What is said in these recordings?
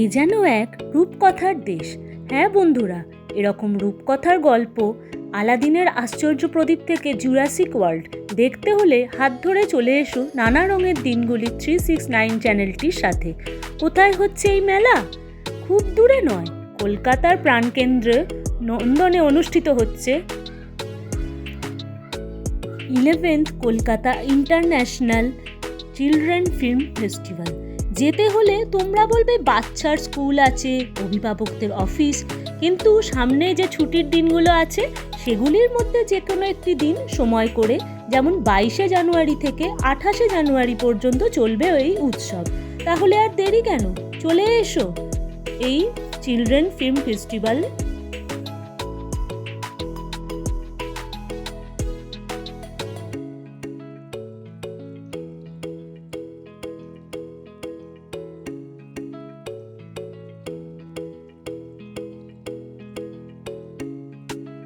এ যেন এক রূপকথার দেশ। হ্যাঁ বন্ধুরা, এরকম রূপকথার গল্প আলাদিনের আশ্চর্য প্রদীপ থেকে জুরাসিক ওয়ার্ল্ড দেখতে হলে হাত ধরে চলে এসো নানা রঙের দিনগুলি 369 চ্যানেলটির সাথে। কোথায় হচ্ছে এই মেলা? খুব দূরে নয়, কলকাতার প্রাণকেন্দ্রে নন্দনে অনুষ্ঠিত হচ্ছে 11th Kolkata international children film festival. যেতে হলে তোমরা বলবে বাচ্চার স্কুল আছে, অভিভাবকদের অফিস, কিন্তু সামনে যে ছুটির দিনগুলো আছে সেগুলির মধ্যে যে কোনো একটি দিন সময় করে, যেমন 22শে জানুয়ারি থেকে 28শে জানুয়ারি পর্যন্ত চলবে এই উৎসব। তাহলে আর দেরি কেন, চলে এসো এই চিলড্রেন ফিল্ম ফেস্টিভ্যাল।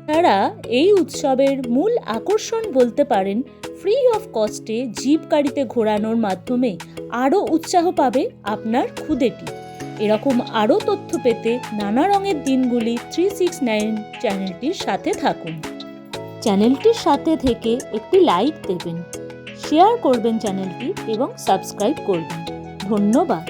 তারা এই উৎসবের মূল আকর্ষণ বলতে পারেন ফ্রি অফ কস্টে জিপ গাড়িতে ঘোরানোর মাধ্যমে আরও উৎসাহ পাবে আপনার খুদেটি। এরকম আরও তথ্য পেতে নানা রঙের দিনগুলি 369 চ্যানেলটির সাথে থাকুন। চ্যানেলটির সাথে থেকে একটি লাইক দেবেন, শেয়ার করবেন চ্যানেলটি এবং সাবস্ক্রাইব করবেন। ধন্যবাদ।